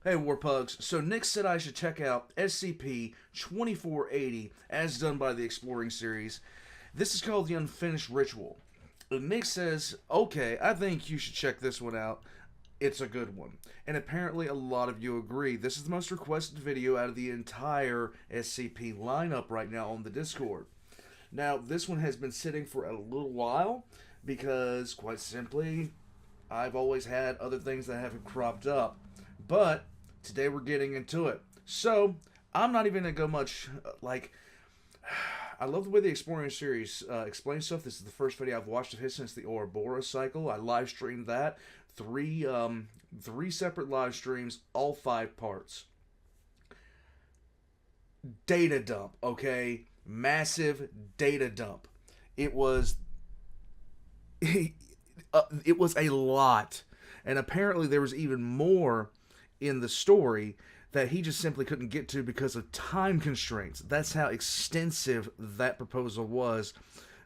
Hey Warpugs, so Nick said I should check out SCP-2480 as done by the Exploring series. This is called the Unfinished Ritual. And Nick says, okay, I think you should check this one out. It's a good one. And apparently a lot of you agree. This is the most requested video out of the entire SCP lineup right now on the Discord. Now, this one has been sitting for a little while because, quite simply, I've always had other things that haven't cropped up. But today we're getting into it. So, I'm not even going to go much, I love the way the Exploring series explains stuff. This is the first video I've watched of his since the Ouroboros cycle. I live streamed that. Three separate live streams, all 5 parts. Data dump, okay? Massive data dump. It was a lot. And apparently there was even more in the story that he just simply couldn't get to because of time constraints. That's how extensive that proposal was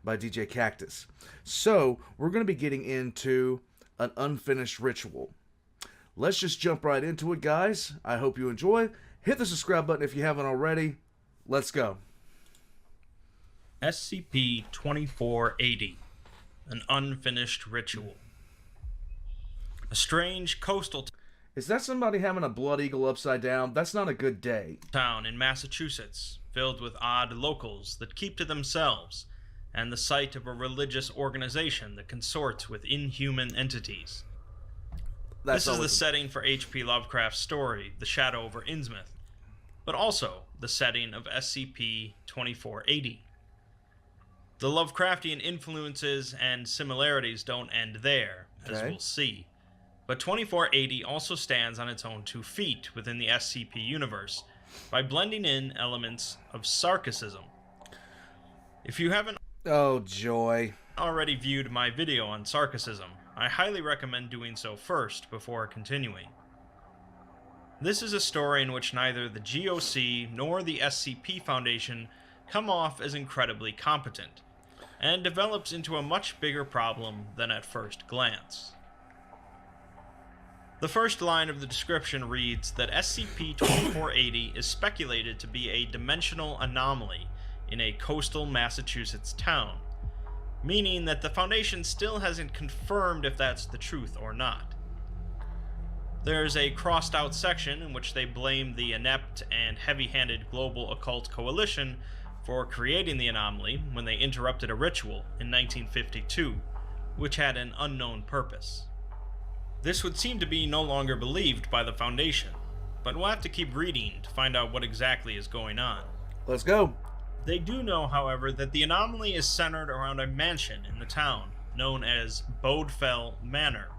by DJ Cactus. So, we're going to be getting into an unfinished ritual. Let's just jump right into it, guys. I hope you enjoy. Hit the subscribe button if you haven't already. Let's go. SCP-2480, an unfinished ritual. A strange coastal Is that somebody having a blood eagle upside down? That's not a good day. town in Massachusetts, filled with odd locals that keep to themselves, and the site of a religious organization that consorts with inhuman entities. This is the setting for H.P. Lovecraft's story, The Shadow over Innsmouth, but also the setting of SCP-2480. The Lovecraftian influences and similarities don't end there, as we'll see. But 2480 also stands on its own 2 feet within the SCP universe by blending in elements of sarcasm. If you haven't already viewed my video on sarcasm, I highly recommend doing so first before continuing. This is a story in which neither the GOC nor the SCP Foundation come off as incredibly competent, and develops into a much bigger problem than at first glance. The first line of the description reads that SCP-2480 is speculated to be a dimensional anomaly in a coastal Massachusetts town, meaning that the Foundation still hasn't confirmed if that's the truth or not. There's a crossed-out section in which they blame the inept and heavy-handed Global Occult Coalition for creating the anomaly when they interrupted a ritual in 1952, which had an unknown purpose. This would seem to be no longer believed by the Foundation, but we'll have to keep reading to find out what exactly is going on. Let's go. They do know, however, that the anomaly is centered around a mansion in the town, known as Bodefell Manor,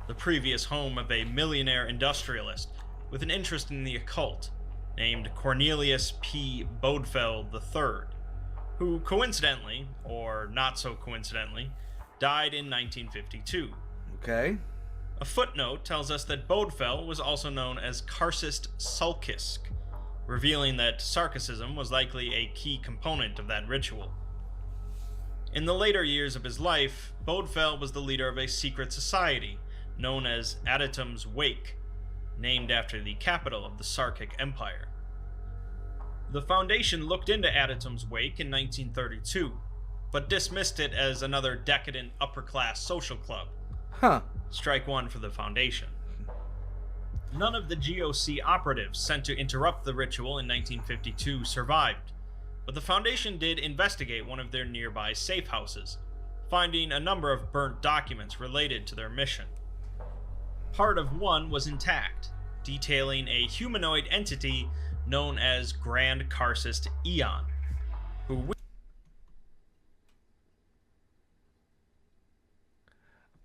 the previous home of a millionaire industrialist with an interest in the occult, named Cornelius P. Bodefell III, who coincidentally, or not so coincidentally, died in 1952. Okay. A footnote tells us that Bodefell was also known as Karcist Sulkisk, revealing that sarcasm was likely a key component of that ritual. In the later years of his life, Bodefell was the leader of a secret society known as Adytum's Wake, named after the capital of the Sarkic Empire. The Foundation looked into Adytum's Wake in 1932, but dismissed it as another decadent upper-class social club. Strike one for the Foundation. None of the GOC operatives sent to interrupt the ritual in 1952 survived, but the Foundation did investigate one of their nearby safe houses, finding a number of burnt documents related to their mission. Part of one was intact, detailing a humanoid entity known as Grand Karcist Eon, who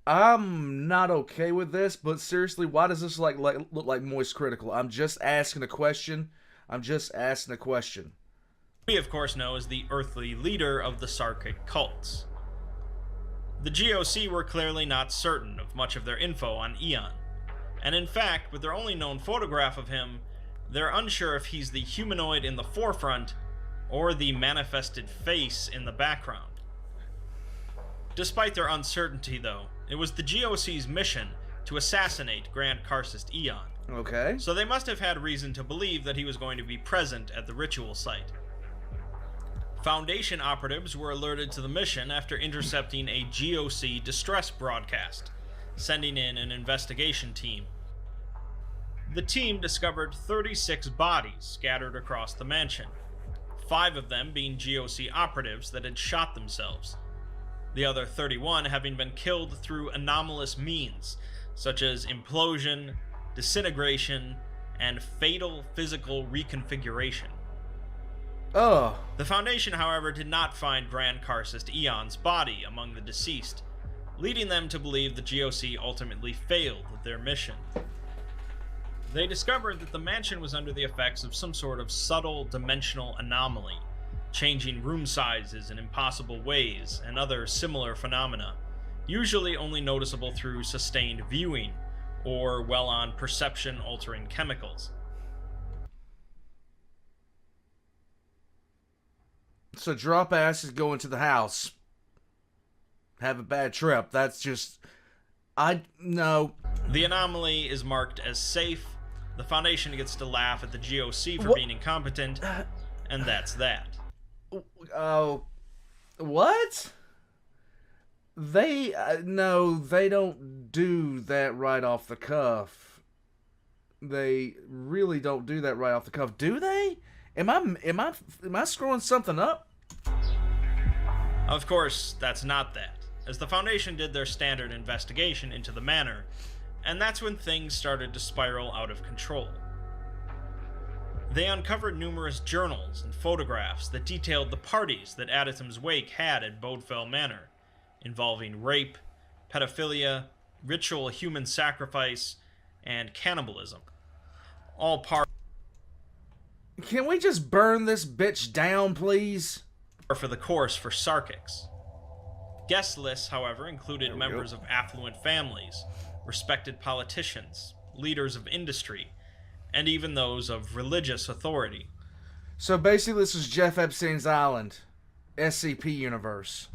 I'm not okay with this, but seriously, why does this look like Moist Critical? I'm just asking a question. we of course know as the earthly leader of the Sarkic cults. The GOC were clearly not certain of much of their info on Eon, and in fact, with their only known photograph of him, they're unsure if he's the humanoid in the forefront or the manifested face in the background. Despite their uncertainty, though, it was the GOC's mission to assassinate Grand Karcist Eon. Okay. So they must have had reason to believe that he was going to be present at the ritual site. Foundation operatives were alerted to the mission after intercepting a GOC distress broadcast, sending in an investigation team. The team discovered 36 bodies scattered across the mansion, 5 of them being GOC operatives that had shot themselves, the other 31 having been killed through anomalous means, such as implosion, disintegration, and fatal physical reconfiguration. Oh. The Foundation, however, did not find Grand Karcist Eon's body among the deceased, leading them to believe the GOC ultimately failed their mission. They discovered that the mansion was under the effects of some sort of subtle dimensional anomaly, changing room sizes in impossible ways and other similar phenomena, usually only noticeable through sustained viewing or on perception-altering chemicals. So drop asses, go into the house. Have a bad trip. That's just... No. The anomaly is marked as safe. The Foundation gets to laugh at the GOC for being incompetent, and that's that. Oh. What? No, they don't do that right off the cuff. They really don't do that right off the cuff, do they? Am I screwing something up? Of course, that's not that, as the Foundation did their standard investigation into the manor, and that's when things started to spiral out of control. They uncovered numerous journals and photographs that detailed the parties that Addison's Wake had at Bodefell Manor, involving rape, pedophilia, ritual human sacrifice, and cannibalism. All part Can we just burn this bitch down, please? for the course for Sarkics. Guest lists, however, included members of affluent families, respected politicians, leaders of industry, and even those of religious authority. So basically this is Jeff Epstein's Island. SCP universe.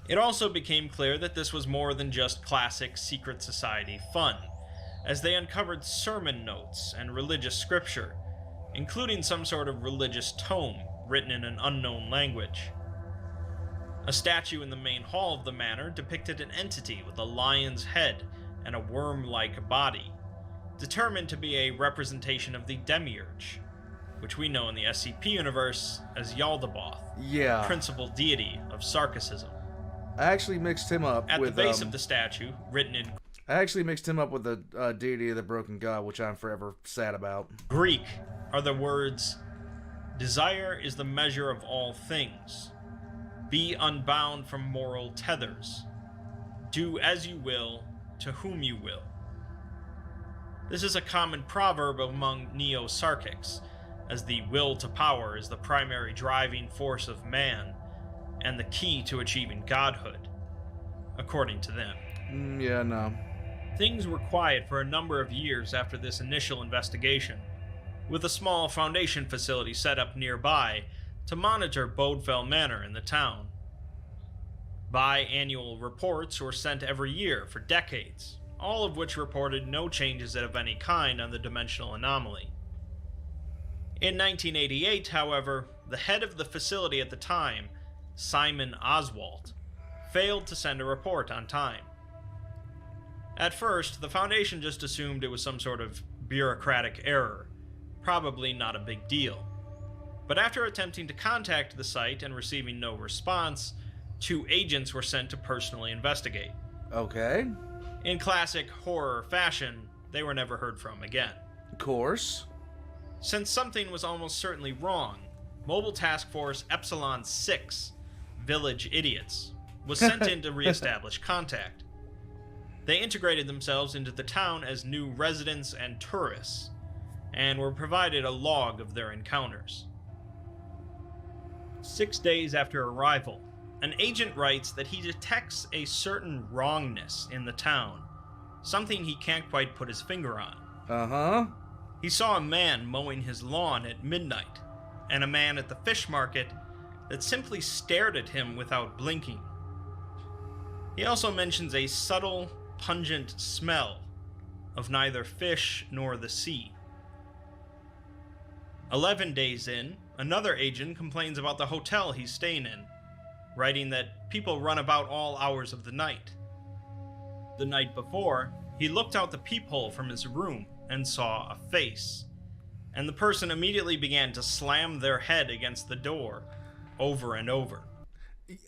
It also became clear that this was more than just classic secret society fun, as they uncovered sermon notes and religious scripture, including some sort of religious tome written in an unknown language. A statue in the main hall of the manor depicted an entity with a lion's head and a worm-like body, determined to be a representation of the Demiurge, which we know in the SCP universe as Yaldabaoth, principal deity of Sarkicism. I actually mixed him up at with... the base of the statue, written in... I actually mixed him up with the deity of the broken god, which I'm forever sad about. Greek are the words, "Desire is the measure of all things. Be unbound from moral tethers. Do as you will, to whom you will." This is a common proverb among Neo-Sarkics, as the will to power is the primary driving force of man, and the key to achieving godhood, according to them. Yeah, no. Things were quiet for a number of years after this initial investigation, with a small Foundation facility set up nearby to monitor Bodefell Manor in the town. Biannual reports were sent every year for decades, all of which reported no changes of any kind on the dimensional anomaly. In 1988, however, the head of the facility at the time, Simon Oswalt, failed to send a report on time. At first, the Foundation just assumed it was some sort of bureaucratic error, probably not a big deal. But after attempting to contact the site and receiving no response, 2 agents were sent to personally investigate. Okay. In classic horror fashion, they were never heard from again. Of course. Since something was almost certainly wrong, Mobile Task Force Epsilon 6, Village Idiots, was sent in to re-establish contact. They integrated themselves into the town as new residents and tourists, and were provided a log of their encounters. 6 days after arrival, an agent writes that he detects a certain wrongness in the town, something he can't quite put his finger on. Uh-huh. He saw a man mowing his lawn at midnight, and a man at the fish market that simply stared at him without blinking. He also mentions a subtle, pungent smell, of neither fish nor the sea. 11 days in, another agent complains about the hotel he's staying in, writing that people run about all hours of the night. The night before, he looked out the peephole from his room and saw a face, and the person immediately began to slam their head against the door over and over.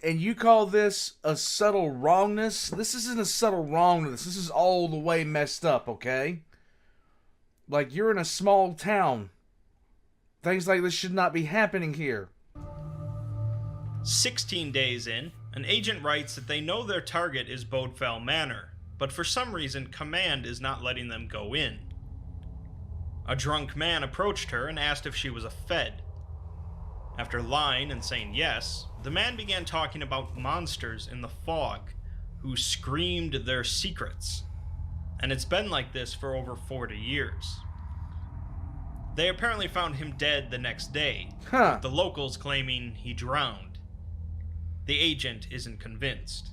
And you call this a subtle wrongness? This isn't a subtle wrongness. This is all the way messed up, okay? Like, you're in a small town. Things like this should not be happening here. 16 days in, an agent writes that they know their target is Bodefell Manor, but for some reason, Command is not letting them go in. A drunk man approached her and asked if she was a Fed. After lying and saying yes, the man began talking about monsters in the fog who screamed their secrets, and it's been like this for over 40 years. They apparently found him dead the next day, with the locals claiming he drowned. The agent isn't convinced.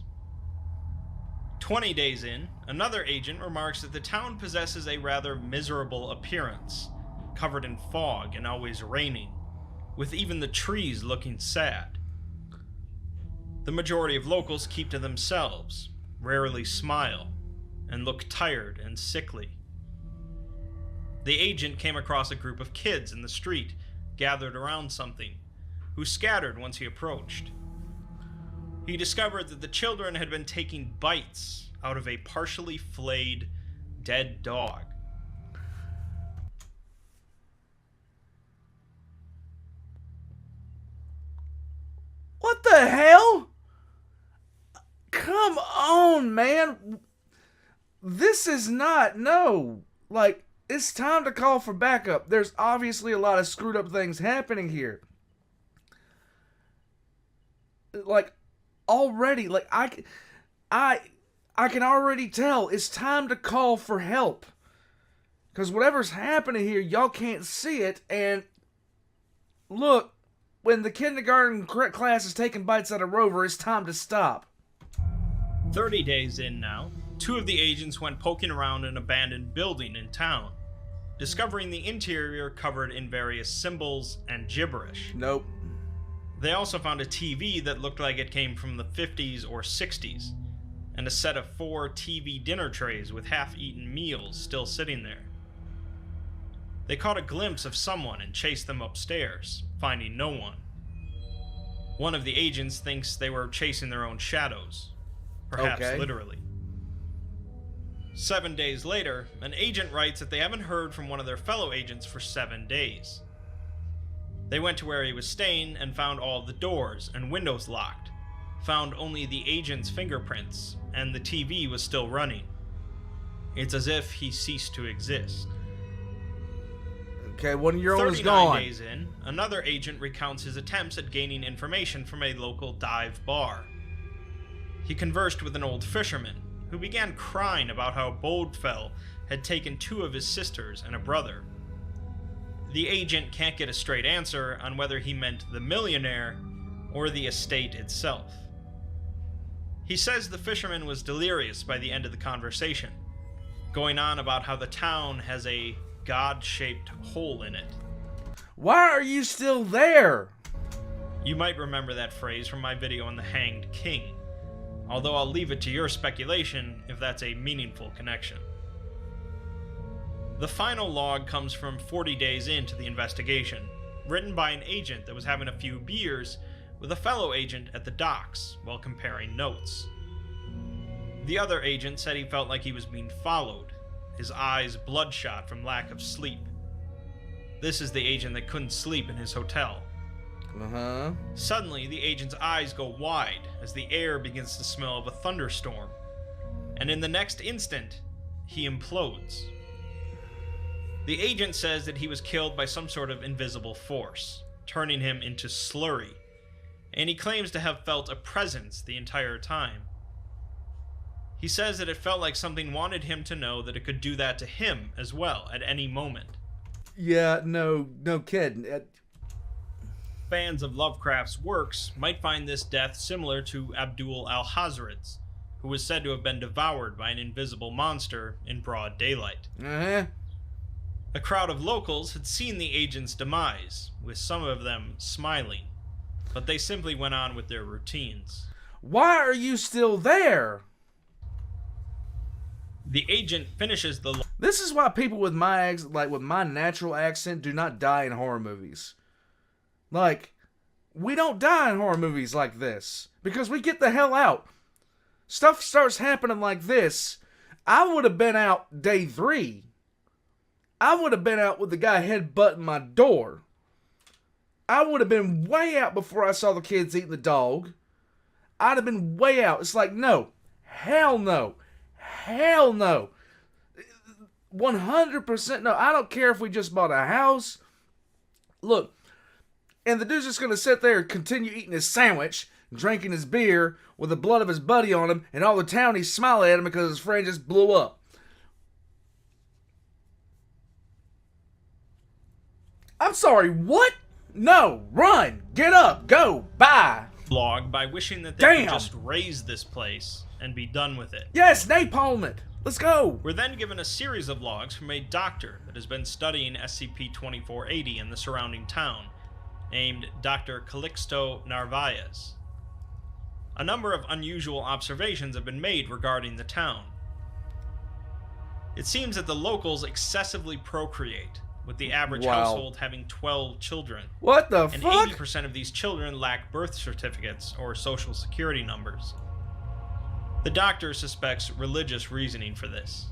20 days in, another agent remarks that the town possesses a rather miserable appearance, covered in fog and always raining, with even the trees looking sad. The majority of locals keep to themselves, rarely smile, and look tired and sickly. The agent came across a group of kids in the street, gathered around something, who scattered once he approached. He discovered that the children had been taking bites out of a partially flayed, dead dog. What the hell? Come on, man. This is not, no. Like, it's time to call for backup. There's obviously a lot of screwed up things happening here. Like, already, like, I can already tell it's time to call for help. Because whatever's happening here, y'all can't see it. And look, when the kindergarten class is taking bites out of Rover, it's time to stop. 30 days in now, two of the agents went poking around an abandoned building in town, discovering the interior covered in various symbols and gibberish. Nope. They also found a TV that looked like it came from the 50s or 60s, and a set of 4 TV dinner trays with half-eaten meals still sitting there. They caught a glimpse of someone and chased them upstairs, finding no one. One of the agents thinks they were chasing their own shadows, perhaps literally. 7 days later, an agent writes that they haven't heard from one of their fellow agents for 7 days. They went to where he was staying and found all the doors and windows locked, found only the agent's fingerprints, and the TV was still running. It's as if he ceased to exist. Okay, one of your own is gone. 39 days in, another agent recounts his attempts at gaining information from a local dive bar. He conversed with an old fisherman, who began crying about how Bodefell had taken 2 of his sisters and a brother. The agent can't get a straight answer on whether he meant the millionaire or the estate itself. He says the fisherman was delirious by the end of the conversation, going on about how the town has a God-shaped hole in it. Why are you still there? You might remember that phrase from my video on the Hanged King, although I'll leave it to your speculation if that's a meaningful connection. The final log comes from 40 days into the investigation, written by an agent that was having a few beers with a fellow agent at the docks while comparing notes. The other agent said he felt like he was being followed, his eyes bloodshot from lack of sleep. This is the agent that couldn't sleep in his hotel. Suddenly, the agent's eyes go wide as the air begins to smell of a thunderstorm, and in the next instant, he implodes. The agent says that he was killed by some sort of invisible force, turning him into slurry, and he claims to have felt a presence the entire time. He says that it felt like something wanted him to know that it could do that to him as well at any moment. Yeah, no kidding. Fans of Lovecraft's works might find this death similar to Abdul al-Hazred's, who was said to have been devoured by an invisible monster in broad daylight. Uh-huh. A crowd of locals had seen the agent's demise, with some of them smiling, but they simply went on with their routines. Why are you still there? The agent finishes the... This is why people with my with my natural accent do not die in horror movies. Like, we don't die in horror movies like this because we get the hell out. Stuff starts happening like this. I would have been out day 3. I would have been out with the guy headbutting my door. I would have been way out before I saw the kids eating the dog. I'd have been way out. It's like, no. Hell no. Hell no. 100% no. I don't care if we just bought a house. Look, and the dude's just going to sit there and continue eating his sandwich, drinking his beer with the blood of his buddy on him, and all the townies smile at him because his friend just blew up. I'm sorry, what? No, run, get up, go, bye. Log by wishing that they could just raise this place and be done with it. Yes, napalm it. Let's go. We're then given a series of logs from a doctor that has been studying SCP-2480 in the surrounding town, named Dr. Calixto Narvaez. A number of unusual observations have been made regarding the town. It seems that the locals excessively procreate, with the average household having 12 children. What the and fuck? 80% of these children lack birth certificates or social security numbers. The doctor suspects religious reasoning for this.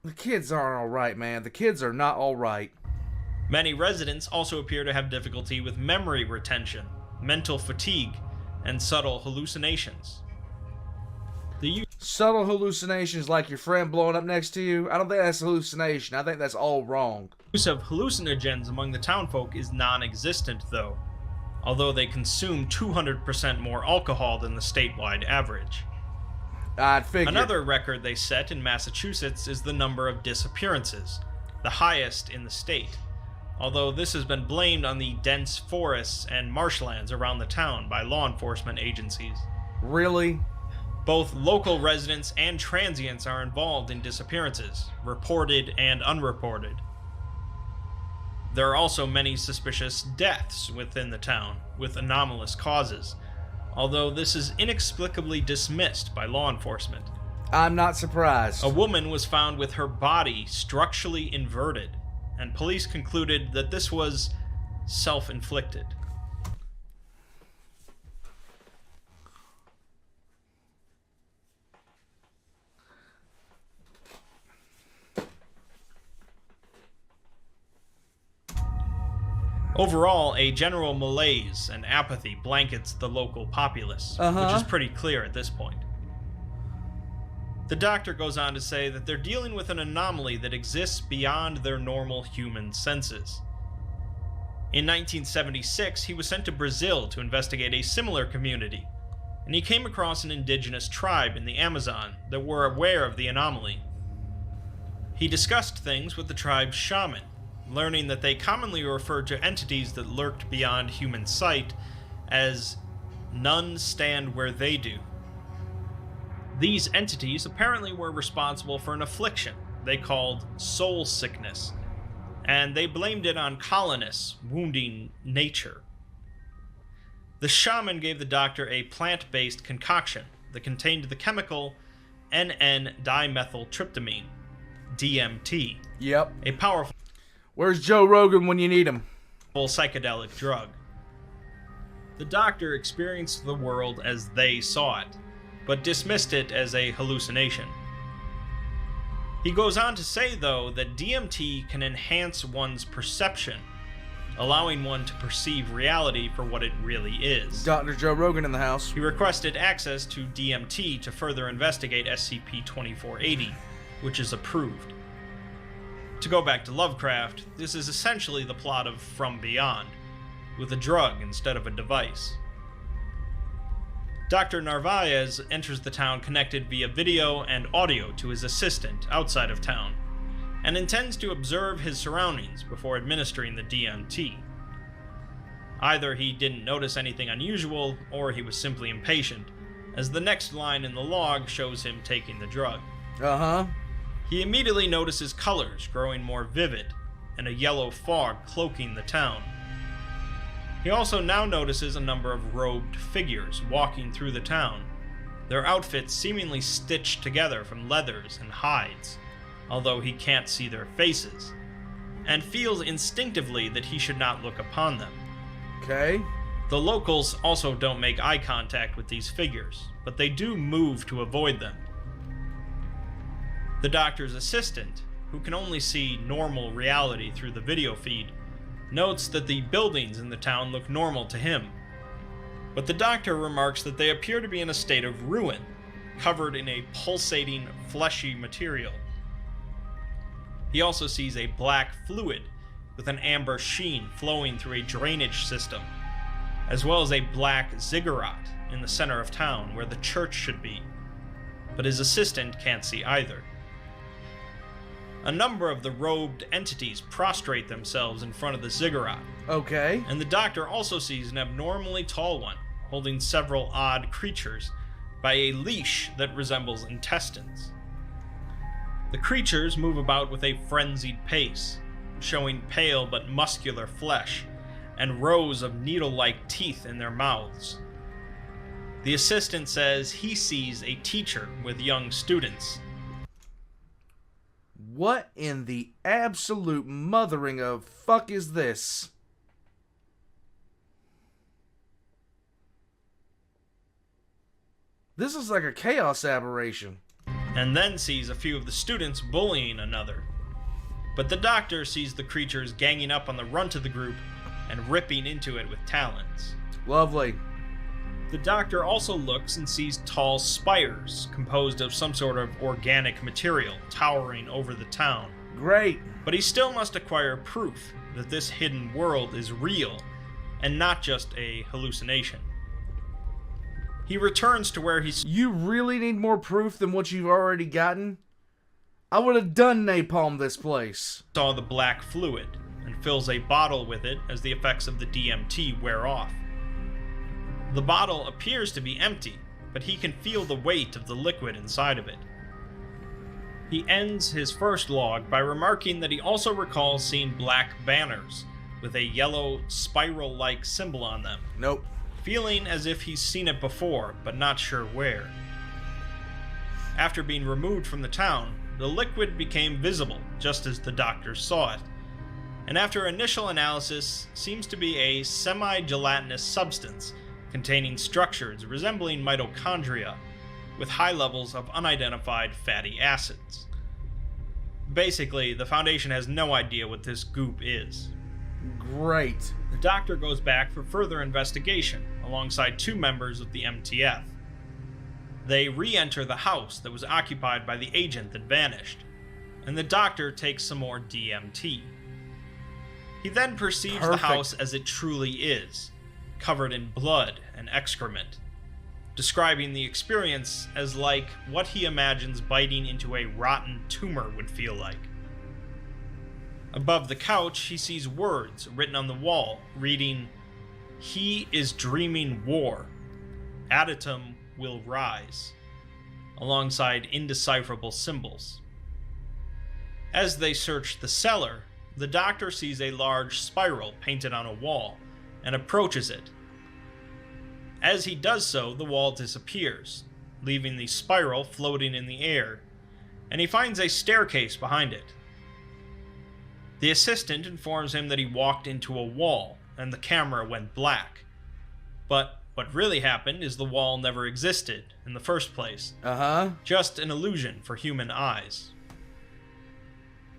The kids aren't alright, man. The kids are not alright. Many residents also appear to have difficulty with memory retention, mental fatigue, and subtle hallucinations. Subtle hallucinations like your friend blowing up next to you? I don't think that's a hallucination. I think that's all wrong. Use of hallucinogens among the townfolk is non-existent, though, although they consume 200% more alcohol than the statewide average. I'd figure. Another record they set in Massachusetts is the number of disappearances, the highest in the state, although this has been blamed on the dense forests and marshlands around the town by law enforcement agencies. Really? Both local residents and transients are involved in disappearances, reported and unreported. There are also many suspicious deaths within the town, with anomalous causes, although this is inexplicably dismissed by law enforcement. I'm not surprised. A woman was found with her body structurally inverted, and police concluded that this was self-inflicted. Overall, a general malaise and apathy blankets the local populace, which is pretty clear at this point. The doctor goes on to say that they're dealing with an anomaly that exists beyond their normal human senses. In 1976, he was sent to Brazil to investigate a similar community, and he came across an indigenous tribe in the Amazon that were aware of the anomaly. He discussed things with the tribe's shaman, learning that they commonly referred to entities that lurked beyond human sight as none stand where they do. These entities apparently were responsible for an affliction they called soul sickness, and they blamed it on colonists wounding nature. The shaman gave the doctor a plant-based concoction that contained the chemical N,N-dimethyltryptamine, DMT. Yep. A powerful... Where's Joe Rogan when you need him? Psychedelic drug. The doctor experienced the world as they saw it, but dismissed it as a hallucination. He goes on to say, though, that DMT can enhance one's perception, allowing one to perceive reality for what it really is. Dr. Joe Rogan in the house. He requested access to DMT to further investigate SCP-2480, which is approved. To go back to Lovecraft, this is essentially the plot of From Beyond, with a drug instead of a device. Dr. Narvaez enters the town connected via video and audio to his assistant outside of town, and intends to observe his surroundings before administering the DMT. Either he didn't notice anything unusual, or he was simply impatient, as the next line in the log shows him taking the drug. Uh-huh. He immediately notices colors growing more vivid, and a yellow fog cloaking the town. He also now notices a number of robed figures walking through the town, their outfits seemingly stitched together from leathers and hides, although he can't see their faces, and feels instinctively that he should not look upon them. Okay. The locals also don't make eye contact with these figures, but they do move to avoid them. The doctor's assistant, who can only see normal reality through the video feed, notes that the buildings in the town look normal to him, but the doctor remarks that they appear to be in a state of ruin, covered in a pulsating, fleshy material. He also sees a black fluid with an amber sheen flowing through a drainage system, as well as a black ziggurat in the center of town where the church should be, but his assistant can't see either. A number of the robed entities prostrate themselves in front of the ziggurat. Okay. And the doctor also sees an abnormally tall one, holding several odd creatures by a leash that resembles intestines. The creatures move about with a frenzied pace, showing pale but muscular flesh, and rows of needle-like teeth in their mouths. The assistant says he sees a teacher with young students. What in the absolute mothering of fuck is this? This is like a chaos aberration. And then sees a few of the students bullying another. But the doctor sees the creatures ganging up on the runt of the group and ripping into it with talons. Lovely. The doctor also looks and sees tall spires composed of some sort of organic material towering over the town. Great. But he still must acquire proof that this hidden world is real and not just a hallucination. He returns to where he's... You really need more proof than what you've already gotten? I would have done napalm this place. Saw the black fluid and fills a bottle with it as the effects of the DMT wear off. The bottle appears to be empty, but he can feel the weight of the liquid inside of it. He ends his first log by remarking that he also recalls seeing black banners with a yellow spiral-like symbol on them. Nope. Feeling as if he's seen it before, but not sure where. After being removed from the town, the liquid became visible, just as the doctor saw it, and after initial analysis, seems to be a semi-gelatinous substance containing structures resembling mitochondria, with high levels of unidentified fatty acids. Basically, the Foundation has no idea what this goop is. Great. The doctor goes back for further investigation, alongside 2 members of the MTF. They re-enter the house that was occupied by the agent that vanished, and the doctor takes some more DMT. He then perceives the house as it truly is, covered in blood and excrement, describing the experience as like what he imagines biting into a rotten tumor would feel like. Above the couch, he sees words written on the wall, reading, "He is dreaming war. Adatum will rise," alongside indecipherable symbols. As they search the cellar, the doctor sees a large spiral painted on a wall, and approaches it. As he does so, the wall disappears, leaving the spiral floating in the air, and he finds a staircase behind it. The assistant informs him that he walked into a wall, and the camera went black. But what really happened is the wall never existed in the first place. Just an illusion for human eyes.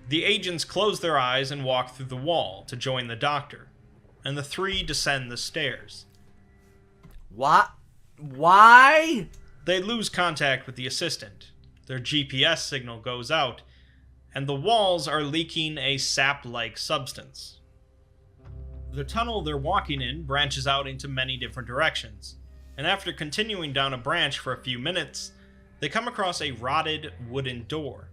The agents close their eyes and walk through the wall to join the doctor, and the 3 descend the stairs. What? Why? They lose contact with the assistant. Their GPS signal goes out, and the walls are leaking a sap-like substance. The tunnel they're walking in branches out into many different directions, and after continuing down a branch for a few minutes, they come across a rotted wooden door.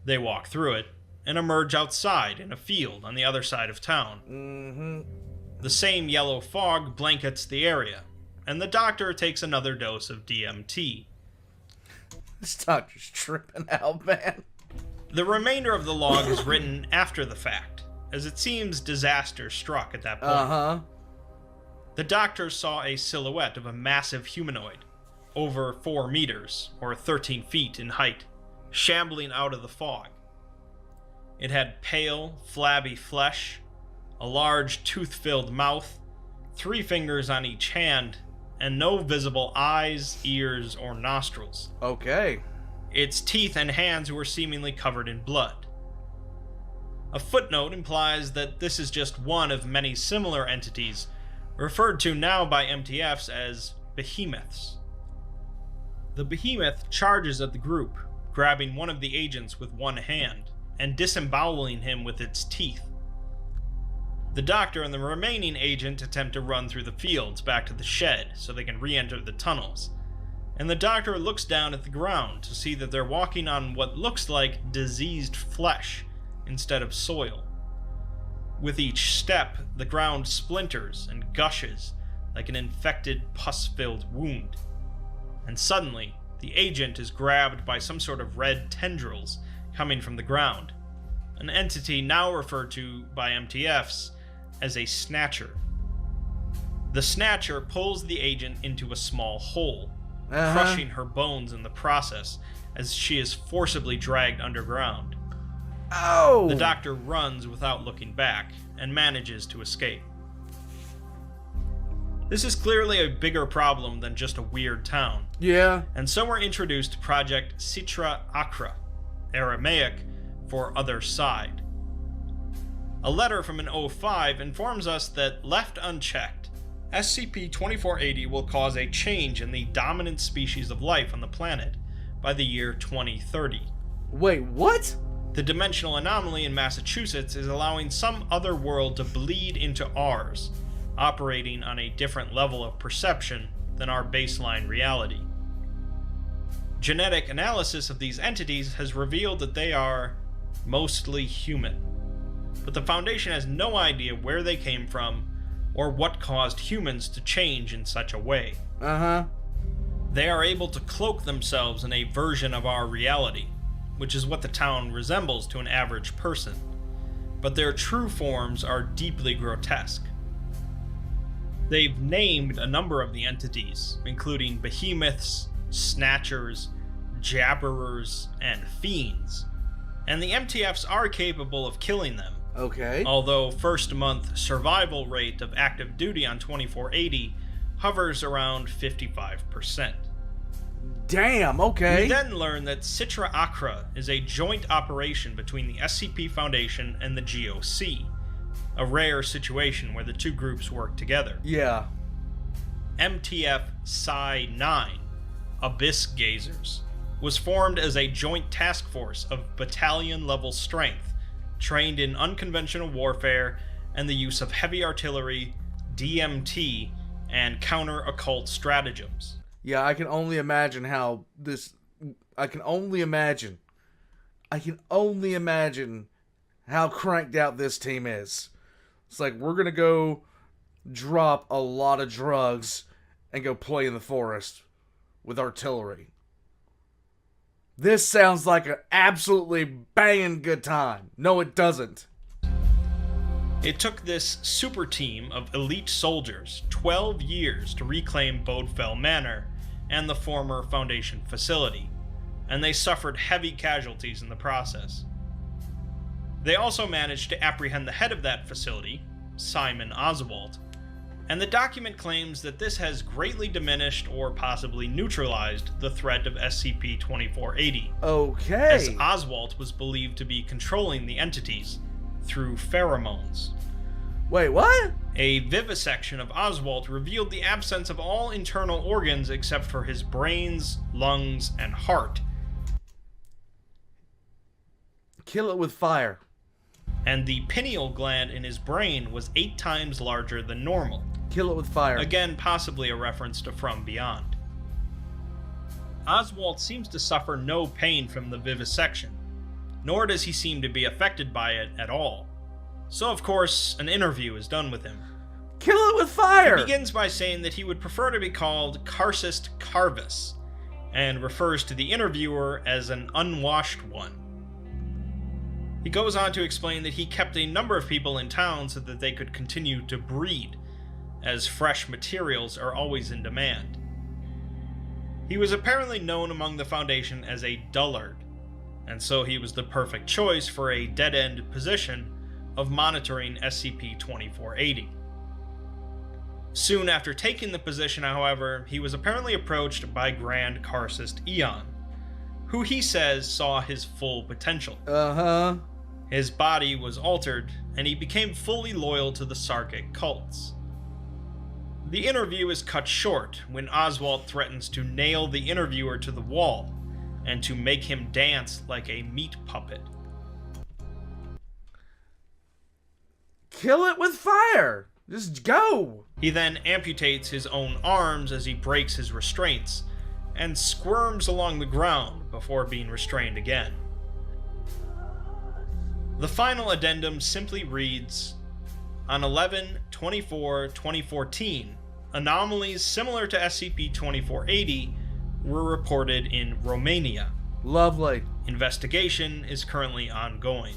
They walk through it, and emerge outside in a field on the other side of town. The same yellow fog blankets the area, and the doctor takes another dose of DMT. This doctor's tripping out, man. The remainder of the log is written after the fact, as it seems disaster struck at that point. Uh-huh. The doctor saw a silhouette of a massive humanoid, over 4 meters, or 13 feet in height, shambling out of the fog. It had pale, flabby flesh, a large tooth-filled mouth, 3 fingers on each hand, and no visible eyes, ears, or nostrils. Okay. Its teeth and hands were seemingly covered in blood. A footnote implies that this is just one of many similar entities, referred to now by MTFs as behemoths. The behemoth charges at the group, grabbing one of the agents with one hand, and disemboweling him with its teeth. The doctor and the remaining agent attempt to run through the fields back to the shed so they can re-enter the tunnels, and the doctor looks down at the ground to see that they're walking on what looks like diseased flesh instead of soil. With each step, the ground splinters and gushes like an infected, pus-filled wound. And suddenly, the agent is grabbed by some sort of red tendrils coming from the ground, an entity now referred to by MTFs as a snatcher. The snatcher pulls the agent into a small hole, crushing her bones in the process as she is forcibly dragged underground. Oh! The doctor runs without looking back and manages to escape. This is clearly a bigger problem than just a weird town. Yeah. And so we're introduced to Project Sitra Akra, Aramaic for Other Side. A letter from an O5 informs us that, left unchecked, SCP-2480 will cause a change in the dominant species of life on the planet by the year 2030. Wait, what? The dimensional anomaly in Massachusetts is allowing some other world to bleed into ours, operating on a different level of perception than our baseline reality. Genetic analysis of these entities has revealed that they are mostly human, but the Foundation has no idea where they came from or what caused humans to change in such a way. Uh-huh. They are able to cloak themselves in a version of our reality, which is what the town resembles to an average person, but their true forms are deeply grotesque. They've named a number of the entities, including behemoths, snatchers, jabberers, and fiends, and the MTFs are capable of killing them. Okay. Although first month survival rate of active duty on 2480 hovers around 55%. Damn, okay. We then learn that Sitra Akra is a joint operation between the SCP Foundation and the GOC, a rare situation where the two groups work together. Yeah. MTF Psi-9, Abyss Gazers, was formed as a joint task force of battalion-level strength, trained in unconventional warfare and the use of heavy artillery, DMT, and counter-occult stratagems. Yeah, I can only imagine how this... I can only imagine how cranked out this team is. It's like, we're gonna go drop a lot of drugs and go play in the forest with artillery. This sounds like an absolutely banging good time. No, it doesn't. It took this super team of elite soldiers 12 years to reclaim Bodefell Manor and the former Foundation facility, and they suffered heavy casualties in the process. They also managed to apprehend the head of that facility, Simon Oswald, and the document claims that this has greatly diminished or possibly neutralized the threat of SCP-2480, Okay. as Oswald was believed to be controlling the entities through pheromones. Wait, what? A vivisection of Oswald revealed the absence of all internal organs except for his brains, lungs, and heart. Kill it with fire. And the pineal gland in his brain was 8 times larger than normal. Kill it with fire. Again, possibly a reference to From Beyond. Oswald seems to suffer no pain from the vivisection, nor does he seem to be affected by it at all. So of course, an interview is done with him. Kill it with He fire! begins by saying that he would prefer to be called Carcist Carvis, and refers to the interviewer as an unwashed one. He goes on to explain that he kept a number of people in town so that they could continue to breed, as fresh materials are always in demand. He was apparently known among the Foundation as a dullard, and so he was the perfect choice for a dead-end position of monitoring SCP-2480. Soon after taking the position, however, he was apparently approached by Grand Carcist Eon, who he says saw his full potential. Uh-huh. His body was altered, and he became fully loyal to the Sarkic cults. The interview is cut short when Oswald threatens to nail the interviewer to the wall and to make him dance like a meat puppet. Kill it with fire! Just go! He then amputates his own arms as he breaks his restraints and squirms along the ground before being restrained again. The final addendum simply reads, on 11/24/2014, anomalies similar to SCP-2480 were reported in Romania. Lovely. Investigation is currently ongoing.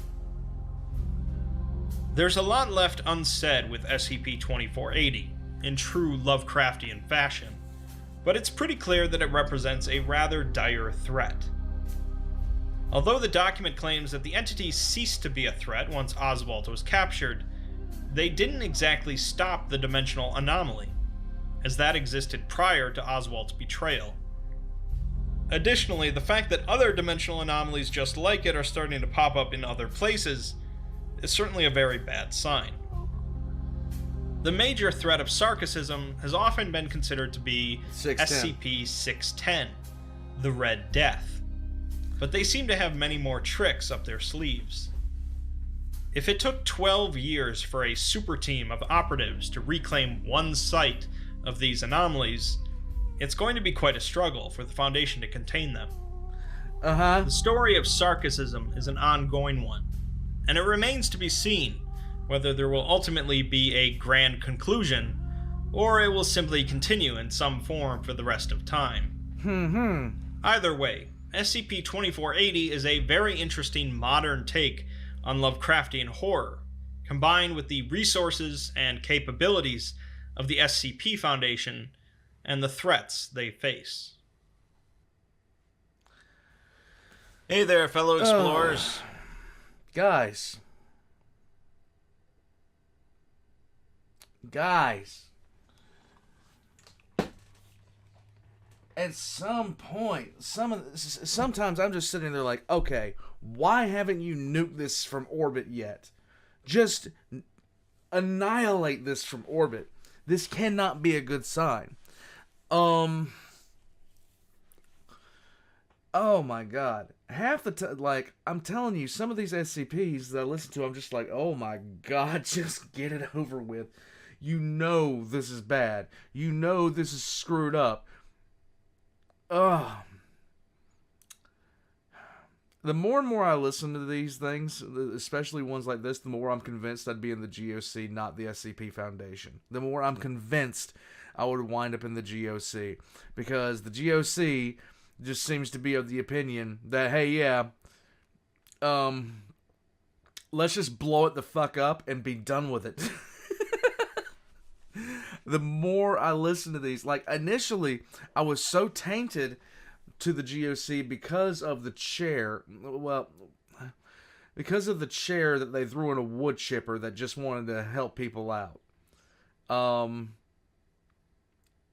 There's a lot left unsaid with SCP-2480, in true Lovecraftian fashion, but it's pretty clear that it represents a rather dire threat. Although the document claims that the entity ceased to be a threat once Oswald was captured, they didn't exactly stop the dimensional anomaly, as that existed prior to Oswald's betrayal. Additionally, the fact that other dimensional anomalies just like it are starting to pop up in other places is certainly a very bad sign. The major threat of Sarkicism has often been considered to be 610. SCP-610, the Red Death, but they seem to have many more tricks up their sleeves. If it took 12 years for a super team of operatives to reclaim one site of these anomalies, it's going to be quite a struggle for the Foundation to contain them. The story of Sarkicism is an ongoing one, and it remains to be seen whether there will ultimately be a grand conclusion, or it will simply continue in some form for the rest of time. Either way, SCP-2480 is a very interesting modern take on Lovecraftian horror, combined with the resources and capabilities of the SCP Foundation and the threats they face. Hey there, fellow explorers. Guys. At some point, sometimes I'm just sitting there like, okay, why haven't you nuked this from orbit yet? Just annihilate this from orbit. This cannot be a good sign. Oh my god. Half the time, like, I'm telling you, some of these SCPs that I listen to, I'm just like, oh my god, just get it over with. You know this is bad. You know this is screwed up. Ugh. The more and more I listen to these things, especially ones like this, the more I'm convinced I'd be in the GOC, not the SCP Foundation. The more I'm convinced I would wind up in the GOC. Because the GOC just seems to be of the opinion that, hey, yeah, let's just blow it the fuck up and be done with it. The more I listen to these, like, initially, I was so tainted to the GOC because of the chair, because of the chair that they threw in a wood chipper that just wanted to help people out.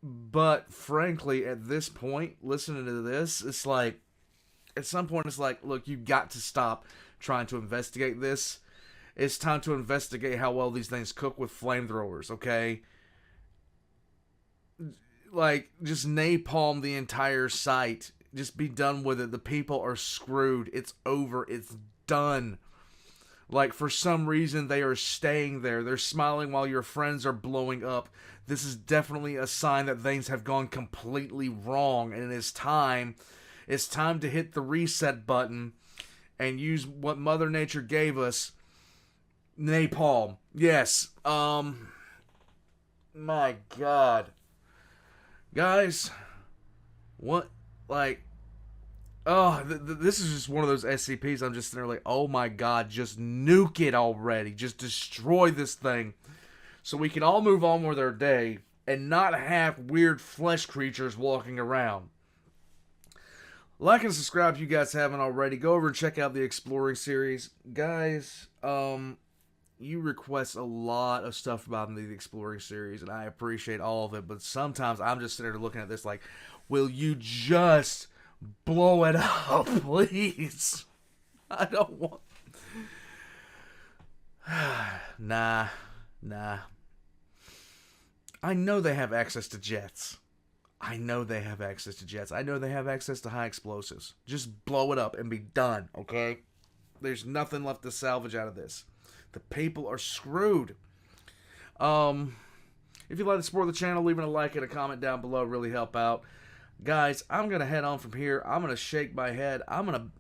But frankly, at this point, listening to this, it's like, at some point, it's like, look, you got to stop trying to investigate this. It's time to investigate how well these things cook with flamethrowers, okay? Like, just napalm the entire site. Just be done with it. The people are screwed. It's over. It's done. Like, for some reason, they are staying there. They're smiling while your friends are blowing up. This is definitely a sign that things have gone completely wrong. And it's time to hit the reset button and use what Mother Nature gave us. Napalm. Yes. My God. Guys, what, like, oh, this is just one of those SCPs. I'm just sitting there like, oh my God, just nuke it already. Just destroy this thing so we can all move on with our day and not have weird flesh creatures walking around. Like and subscribe if you guys haven't already. Go over and check out the Exploring series. Guys, you request a lot of stuff about the Exploring series, and I appreciate all of it, but sometimes I'm just sitting there looking at this like, will you just blow it up, please? I don't want... Nah. I know they have access to jets. I know they have access to high explosives. Just blow it up and be done, okay? There's nothing left to salvage out of this. The people are screwed. If you'd like to support the channel, leaving a like and a comment down below really help out. Guys, I'm going to head on from here. I'm going to shake my head. I would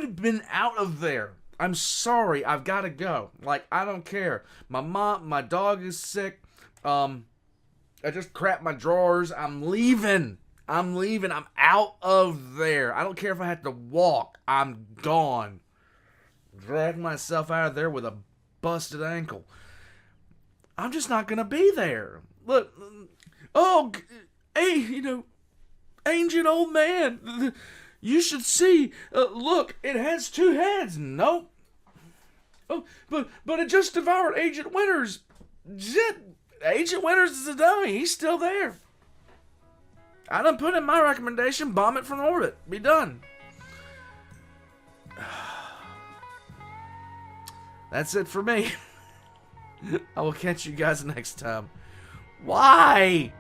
have been out of there. I'm sorry. I've got to go. Like, I don't care. My dog is sick. I just crapped my drawers. I'm leaving. I'm out of there. I don't care if I have to walk. I'm gone. Drag myself out of there with a busted ankle. I'm just not going to be there. Look. Oh, hey, ancient old man. You should see. Look, it has 2 heads. Nope. Oh, but it just devoured Agent Winters. Agent Winters is a dummy. He's still there. I done put in my recommendation. Bomb it from orbit. Be done. That's it for me. I will catch you guys next time. Why?